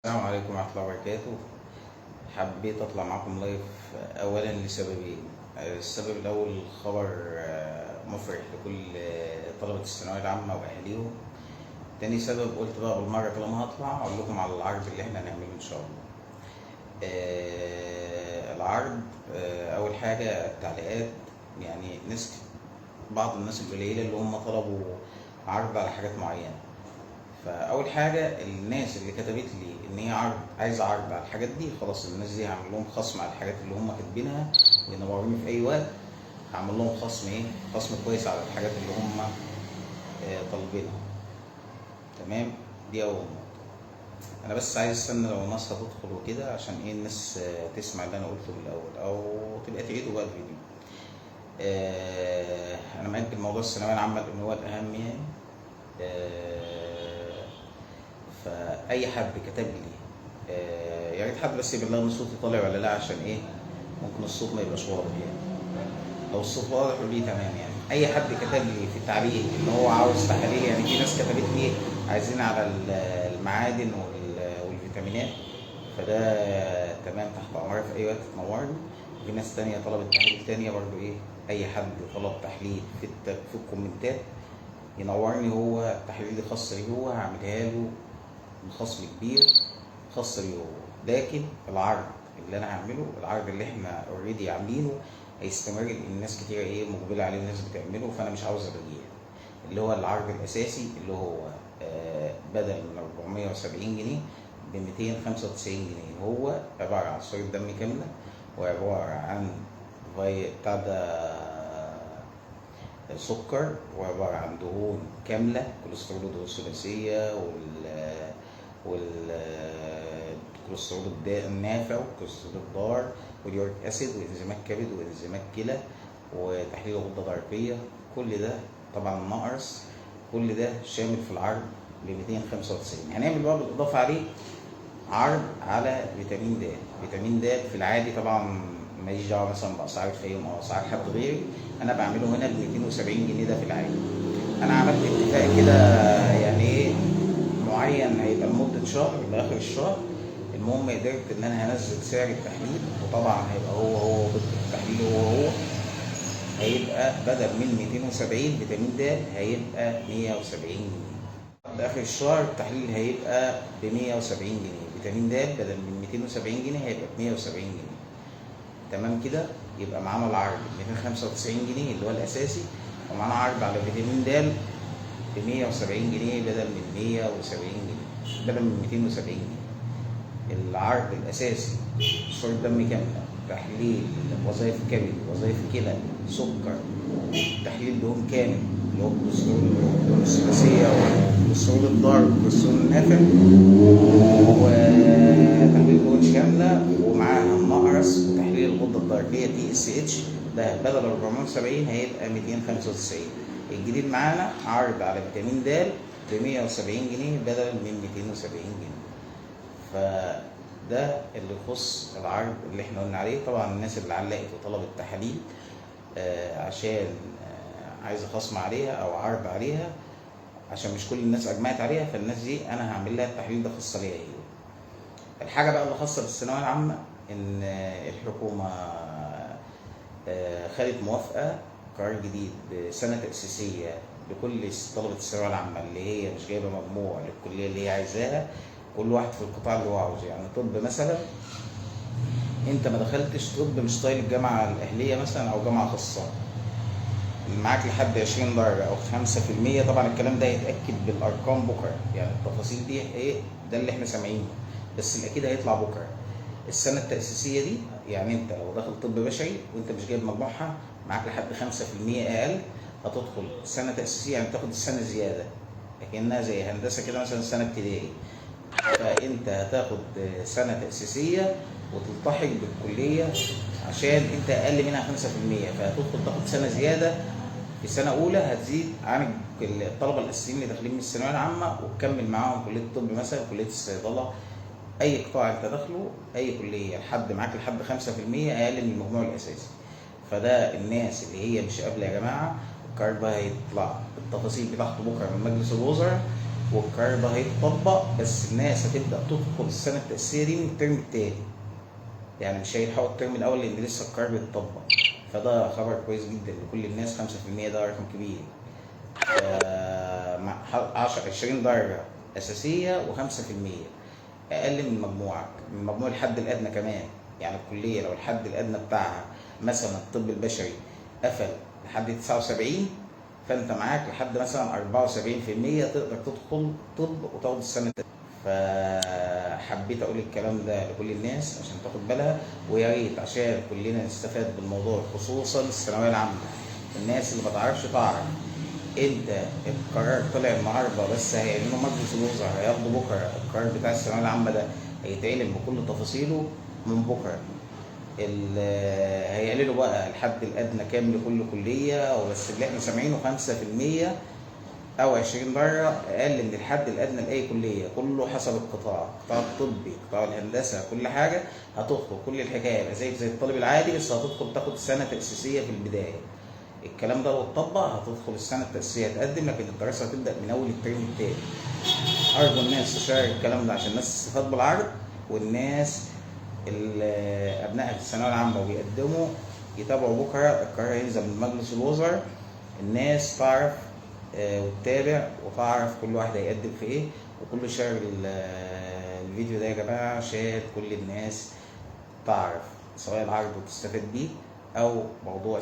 السلام عليكم ورحمة الله وبركاته. حبيت أطلع معكم لايف أولا لسببين. السبب الأول خبر مفرح لكل طلبة الثانوية العامة وأهاليهم. تاني سبب قلت بقى بالمرة طالما هطلع أقول لكم على العرض اللي احنا هنعمله إن شاء الله. العرض أول حاجة التعليقات، يعني بعض الناس القليلة اللي هم طلبوا عرض على حاجات معينة. فاول حاجه الناس اللي كتبت لي ان هي عايزه عرض على الحاجات دي، خلاص الناس دي هعمل لهم خصم على الحاجات اللي هم كاتبينها وينوروني في اي وقت. هعمل لهم خصم كويس على الحاجات اللي هم طالبينها. تمام، دي اول نقطه. انا بس عايز استنى لو الناس هتدخل وكده عشان الناس تسمع اللي انا قلته من الاول او تبقى تعيدوا بقى الفيديو. انا مأجل موضوع الثانويه العامه لان هو الاهم يعني. فاي حد كتب لي يا ريت حد بس يبلغني صوتي طالع ولا لا، عشان ايه ممكن الصوت ما يبقاش واضح يعني. لو الصوت واضح قول لي تمام. يعني اي حد كتب لي في التعليق ان هو عاوز تحاليل، يعني في ناس كتبت لي عايزين على المعادن والفيتامينات، فده تمام تحت امرك في اي وقت تنورني. وفي ناس تانية طلبت تحليل تانية برضو، ايه اي حد طلب تحليل في الكومنتات ينورني، هو التحليل دي خاصة ليه هو، هعملها له بخصم كبير خاص بيه هو. لكن العرض اللي انا هعمله، العرض اللي احنا اوريدي عاملينه هيستمر، لان الناس كتير مقبله عليه وناس بتعمله، فانا مش عاوز الغيه. اللي هو العرض الاساسي اللي هو بدل من 470 جنيه ب 295 جنيه، هو عباره عن صوره دم كامله، وعباره عن بتاع ده سكر، وعباره عن دهون كامله، كوليسترول ودهون ثلاثيه، والكوليسترول النافع والكوليسترول الضار واليوريك اسيد وانزيمات كبد وانزيمات كلى وتحليل غده درقيه. كل ده طبعا ناقص، كل ده شامل في العرض ب 295. هنعمل بقى بالاضافه عليه عرض على فيتامين د. فيتامين د في العادي طبعا ماليش دعوه مثلا باسعار الفيوم او اسعار حد غيري، انا بعمله هنا ب 270 جنيه ده في العادي. انا عملت اتفاق كده يعني ايه معين، هيبقى لمده شهر لاخر الشهر. المهم قدرت ان انا هنزل سعر التحليل، وطبعا هيبقى هو التحليل هو هيبقى بدل من 270 فيتامين د هيبقى 170 جنيه. لاخر الشهر التحليل هيبقى ب 170 جنيه، فيتامين د بدل من 270 جنيه هيبقى ب 170 جنيه. تمام كده، يبقى معانا العرض ب 295 جنيه اللي هو الاساسي، ومعانا عرض على فيتامين د ب 170 جنيه بدل من 170 جنيه، بدل من 270 جنيه. العرض الاساسي صورة دم كاملة، تحليل وظائف كبد، وظائف كلى، سكر، تحليل دهون كامل اللي هو الكوليسترول، الدهون الثلاثية والكوليسترول الضار والكوليسترول النافع، وتحليل دهون كاملة ومعاها النقرس وتحليل الغدة الدرقية TSH، ده بدل 470 هيبقى 295. الجديد معانا عرض على فيتامين د ب 170 جنيه بدل من 270 جنيه. فده اللي يخص العرض اللي احنا قلنا عليه. طبعا الناس اللي علقت وطلبت تحاليل عشان عايزه خصم عليها او عرض عليها، عشان مش كل الناس اجمعت عليها، فالناس دي انا هعمل لها التحليل ده خاصه ليها هي. الحاجه بقى اللي خاصه بالثانويه العامه، ان الحكومه خدت موافقه قرار جديد بسنه تاسيسيه لكل طلبه الثانويه العامه اللي هي مش جايبه مجموع للكليه اللي هي عايزاها، كل واحد في القطاع اللي هو عاوزه. يعني طب مثلا انت ما دخلتش طب مش طايل الجامعه الاهليه مثلا او جامعه خاصه، معاك لحد 20 درجه او 5%، طبعا الكلام ده هيتاكد بالارقام بكره، يعني التفاصيل دي ايه ده اللي احنا سامعينه، بس الاكيد هيطلع بكره. السنه التاسيسيه دي يعني انت لو داخل طب بشري وانت مش جايب مجموعها، معاك لحد 5% اقل، هتدخل سنه تاسيسيه، يعني تاخد السنه زياده لكنها زي هندسه كده مثلا سنه ابتدائي. فانت هتاخد سنه تاسيسيه وتلتحق بالكليه عشان انت اقل منها 5%، فهتدخل تاخد سنه زياده في سنه اولى، هتزيد عن الطلبه الاساسيين اللي داخلين من الثانويه العامه وتكمل معاهم كليه الطب مثلا، كليه الصيدله، اي قطاع انت داخله، اي كليه معاك لحد 5% اقل من المجموع الاساسي. فده الناس اللي هي مش قابله يا جماعه، القرار بقى هيطلع التفاصيل بتاعته بكره من مجلس الوزراء، والقرار ده هيتطبق، بس الناس هتبدا تدخل السنه التاسيسيه دي من الترم التاني، يعني مش هيلحقوا الترم الاول لان لسه القرار بيتطبق. فده خبر كويس جدا لكل الناس. 5% ده رقم كبير. 20 درجه اساسيه و5%، اقل من مجموعك، من مجموع الحد الادنى كمان. يعني الكليه لو الحد الادنى بتاعها مثلا الطب البشري قفل لحد 79، فانت معاك لحد مثلا 74% تقدر تدخل طب وتاخد السنه التانية. فحبيت اقول الكلام ده لكل الناس عشان تاخد بالها، ويا ريت عشان كلنا نستفاد بالموضوع، خصوصا الثانويه العامه. الناس اللي ما تعرفش تعرف، انت القرار طلع النهارده بس هيعلنوا مجلس الوزراء، هياخدوا بكره القرار بتاع الثانويه العامه ده، هيتعلن بكل تفاصيله من بكره. هيعلنوا بقى الحد الادنى كام لكل كليه، وبس اللي احنا سامعينه 5% او 20 درجه اقل من الحد الادنى لاي كليه، كله حسب القطاع، القطاع الطبي، قطاع الهندسه، كل حاجه هتدخل. كل الحكايه يبقى زيك زي الطالب العادي، بس هتدخل تاخد سنه تاسيسيه في البدايه. الكلام ده لو اتطبق هتدخل السنه التاسيسيه تقدم، لكن الدراسه هتبدا من اول الترم التاني. ارجو الناس تشارك الكلام ده عشان الناس تستفاد بالعرض، والناس ابنائها في الثانويه العامه وبيقدموا يتابعوا بكره القرار هينزل من مجلس الوزراء. الناس تعرف وتتابع وتعرف كل واحد هيقدم في ايه. وكل شير الفيديو ده يا جماعه عشان كل الناس تعرف، سواء العرض وتستفاد بيه او موضوع